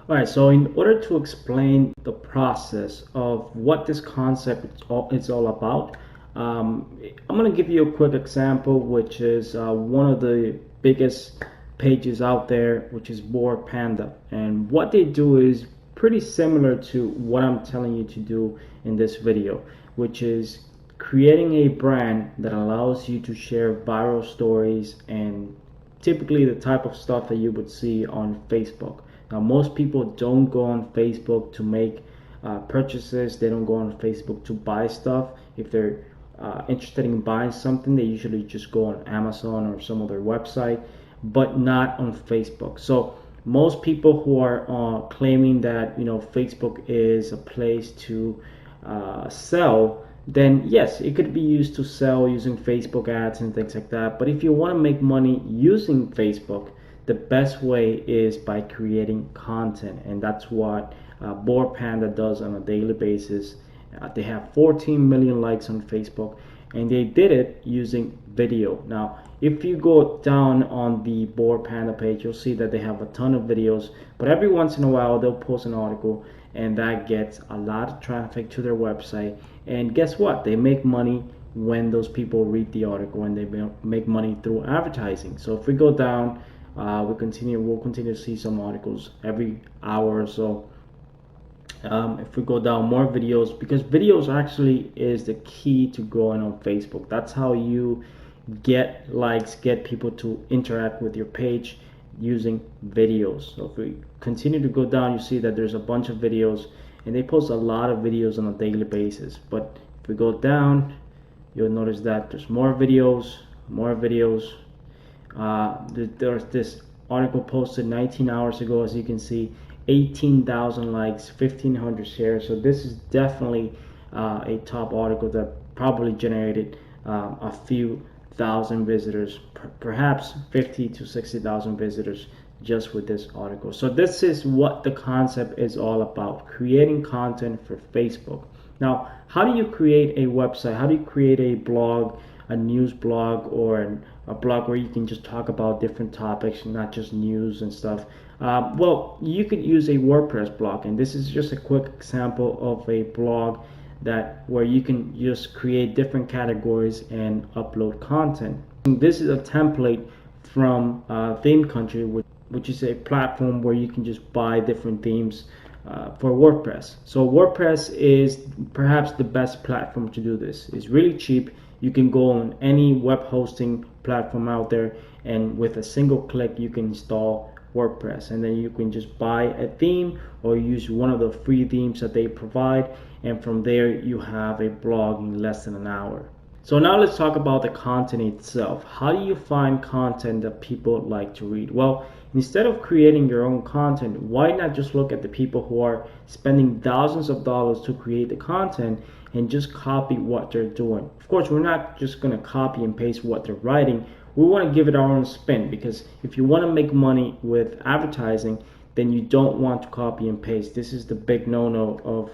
All right, so in order to explain the process of what this concept is all about, I'm going to give you a quick example, which is one of the biggest pages out there, which is Boar Panda. And what they do is pretty similar to what I'm telling you to do in this video, which is creating a brand that allows you to share viral stories and typically the type of stuff that you would see on Facebook. Now, most people don't go on Facebook to make purchases. They don't go on Facebook to buy stuff. If they're interested in buying something, they usually just go on Amazon or some other website, but not on Facebook. So most people who are claiming that Facebook is a place to sell, then yes, it could be used to sell using Facebook ads and things like that. But if you want to make money using Facebook, the best way is by creating content, and that's what Boar Panda does on a daily basis. They have 14 million likes on Facebook, and they did it using video. Now, if you go down on the Boar Panda page, you'll see that they have a ton of videos, but every once in a while they'll post an article, and that gets a lot of traffic to their website. And guess what? They make money when those people read the article, and they make money through advertising. So if we go down, we'll continue to see some articles every hour or so. If we go down, more videos, because videos actually is the key to growing on Facebook. That's how you get likes, get people to interact with your page using videos. So if we continue to go down, you see that there's a bunch of videos, and they post a lot of videos on a daily basis. But if we go down, you'll notice that there's more videos. There's this article posted 19 hours ago, as you can see, 18,000 likes, 1,500 shares. So this is definitely a top article that probably generated a few thousand visitors, perhaps 50 to 60,000 visitors just with this article. So this is what the concept is all about: creating content for Facebook. Now, how do you create a website? How do you create a blog, a news blog, or a blog where you can just talk about different topics, not just news and stuff? Well, you could use a WordPress blog, and this is just a quick example of a blog where you can just create different categories and upload content. This is a template from Theme Country, which is a platform where you can just buy different themes for WordPress. So WordPress is perhaps the best platform to do this. It's really cheap. You can go on any web hosting platform out there, and with a single click you can install WordPress, and then you can just buy a theme or use one of the free themes that they provide, and from there you have a blog in less than an hour. So now let's talk about the content itself. How do you find content that people like to read? Well, instead of creating your own content, why not just look at the people who are spending thousands of dollars to create the content and just copy what they're doing? Of course, we're not just going to copy and paste what they're writing. We want to give it our own spin, because if you want to make money with advertising, then you don't want to copy and paste. This is the big no-no of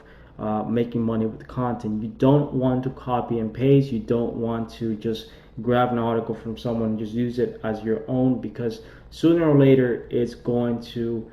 making money with content. You don't want to copy and paste. You don't want to just grab an article from someone and just use it as your own, because sooner or later it's going to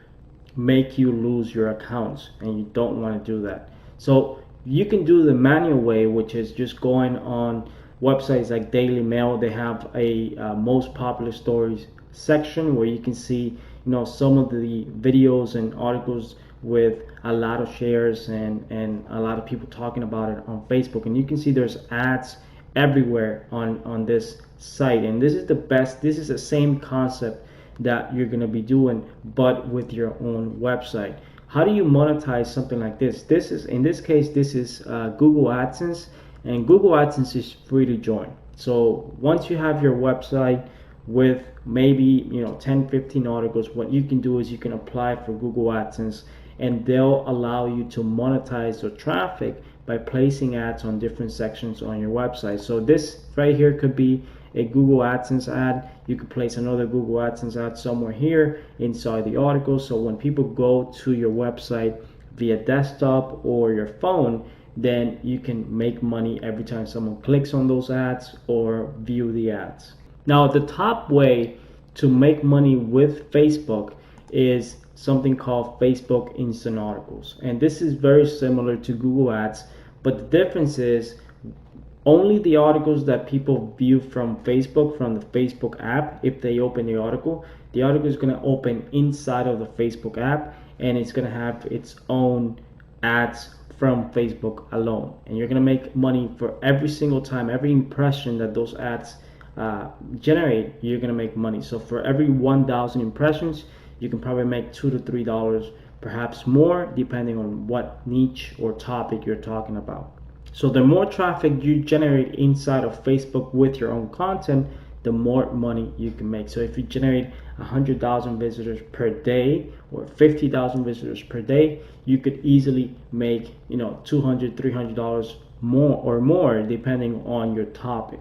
make you lose your accounts, and you don't want to do that. So you can do the manual way, which is just going on websites like Daily Mail. They have a most popular stories section where you can see some of the videos and articles with a lot of shares and a lot of people talking about it on Facebook, and you can see there's ads everywhere on this site. And this is the best. This is the same concept that you're going to be doing, but with your own website. How do you monetize something like this? In this case, this is Google AdSense, and Google AdSense is free to join. So once you have your website with maybe 10-15 articles, what you can do is you can apply for Google AdSense, and they'll allow you to monetize the traffic by placing ads on different sections on your website. So this right here could be a Google AdSense ad. You could place another Google AdSense ad somewhere here inside the article. So when people go to your website via desktop or your phone, then you can make money every time someone clicks on those ads or view the ads. Now, the top way to make money with Facebook is something called Facebook Instant Articles. And this is very similar to Google Ads, but the difference is only the articles that people view from Facebook, from the Facebook app, if they open the article is going to open inside of the Facebook app, and it's going to have its own ads from Facebook alone. And you're going to make money for every single time, every impression that those ads generate, you're going to make money. So for every 1,000 impressions, you can probably make $2 to $3, perhaps more, depending on what niche or topic you're talking about. So the more traffic you generate inside of Facebook with your own content, the more money you can make. So if you generate 100,000 visitors per day or 50,000 visitors per day, you could easily make $200, $300 more depending on your topic.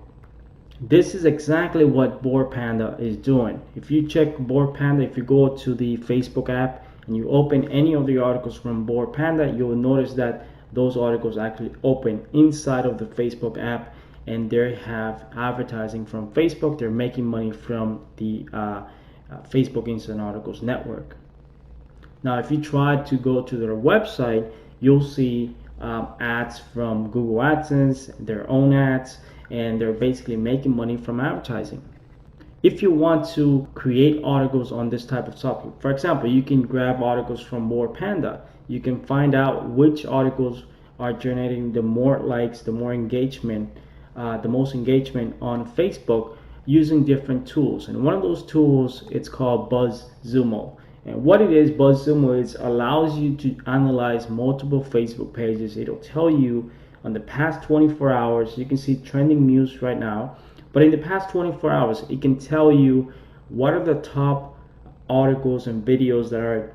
This is exactly what Board Panda is doing. If you check Board Panda, if you go to the Facebook app and you open any of the articles from Board Panda, you will notice that those articles actually open inside of the Facebook app, and they have advertising from Facebook. They're making money from the Facebook Instant Articles network. Now, if you try to go to their website, you'll see ads from Google AdSense, their own ads, and they're basically making money from advertising. If you want to create articles on this type of topic, for example, you can grab articles from Board Panda. You can find out which articles are generating the more likes, the more engagement, the most engagement on Facebook using different tools. And one of those tools, it's called BuzzSumo. And what it is, BuzzSumo is allows you to analyze multiple Facebook pages. It'll tell you on the past 24 hours, you can see trending news right now, but in the past 24 hours, it can tell you what are the top articles and videos that are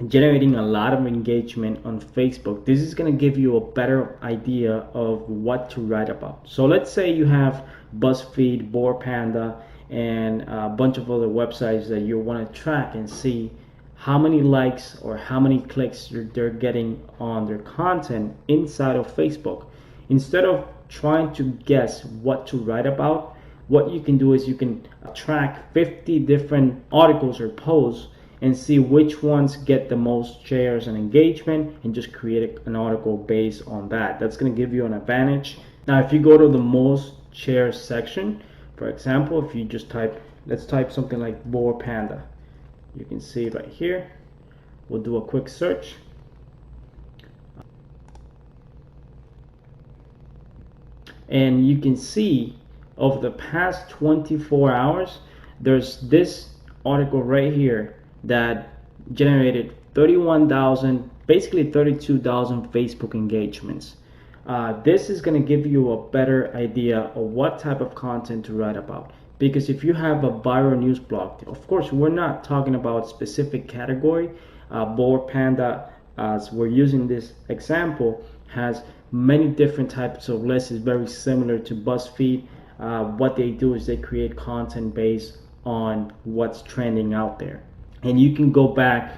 generating a lot of engagement on Facebook. This is going to give you a better idea of what to write about. So let's say you have BuzzFeed, Board Panda, and a bunch of other websites that you want to track and see how many likes or how many clicks they're getting on their content inside of Facebook. Instead of trying to guess what to write about, what you can do is you can track 50 different articles or posts and see which ones get the most shares and engagement, and just create an article based on that. That's going to give you an advantage. Now, if you go to the most shares section, for example, if you just let's type something like Board Panda. You can see it right here. We'll do a quick search. And you can see over the past 24 hours, there's this article right here that generated 31,000, basically 32,000 Facebook engagements. This is going to give you a better idea of what type of content to write about. Because if you have a viral news blog, of course, we're not talking about specific category. Board Panda, as we're using this example, has many different types of lists. It's very similar to BuzzFeed. What they do is they create content based on what's trending out there. And you can go back,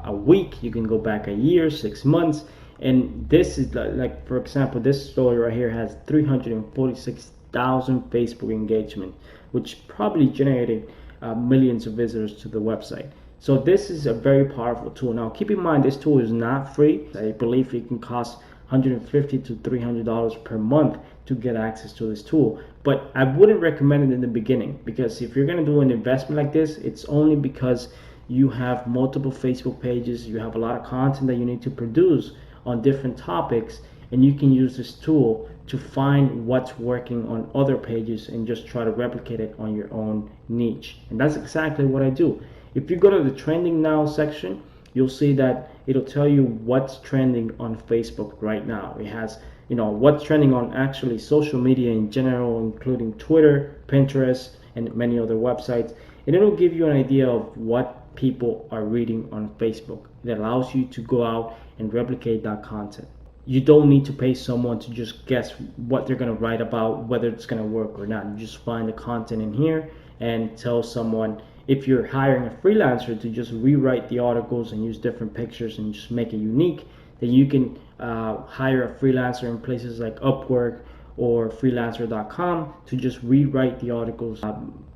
a week, you can go back a year, 6 months. And this is like, for example, this story right here has 346,000 Facebook engagement, which probably generated millions of visitors to the website. So this is a very powerful tool. Now, keep in mind, this tool is not free. I believe it can cost $150 to $300 per month to get access to this tool. But I wouldn't recommend it in the beginning, because if you're going to do an investment like this, it's only because you have multiple Facebook pages, you have a lot of content that you need to produce on different topics, and you can use this tool to find what's working on other pages and just try to replicate it on your own niche. And that's exactly what I do. If you go to the trending now section, you'll see that it'll tell you what's trending on Facebook right now. It has, what's trending on actually social media in general, including Twitter, Pinterest, and many other websites. And it'll give you an idea of what people are reading on Facebook. It allows you to go out and replicate that content. You don't need to pay someone to just guess what they're going to write about, whether it's going to work or not. You just find the content in here and tell someone, if you're hiring a freelancer, to just rewrite the articles and use different pictures and just make it unique, then you can hire a freelancer in places like Upwork or freelancer.com to just rewrite the articles,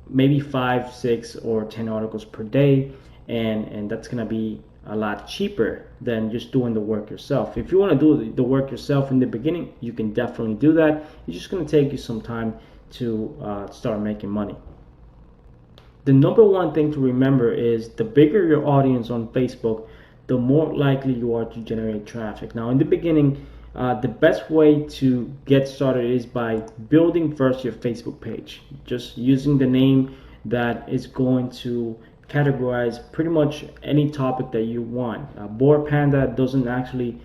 maybe 5, 6, or 10 articles per day, and that's going to be a lot cheaper than just doing the work yourself. If you want to do the work yourself in the beginning, you can definitely do that. It's just going to take you some time to start making money. The number one thing to remember is the bigger your audience on Facebook, the more likely you are to generate traffic. Now, in the beginning, the best way to get started is by building first your Facebook page, just using the name that is going to categorize pretty much any topic that you want. Board Panda doesn't actually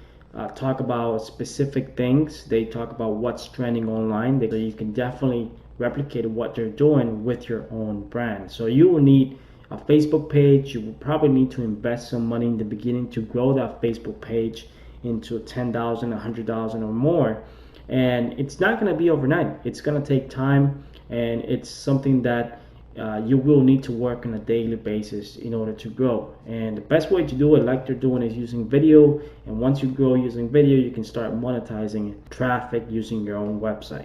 talk about specific things. They talk about what's trending online. So you can definitely replicate what they're doing with your own brand. So you will need a Facebook page. You will probably need to invest some money in the beginning to grow that Facebook page into 10,000, 100,000 or more. And it's not going to be overnight. It's going to take time, and it's something that you will need to work on a daily basis in order to grow. And the best way to do it, like they're doing, is using video. And once you grow using video, you can start monetizing traffic using your own website.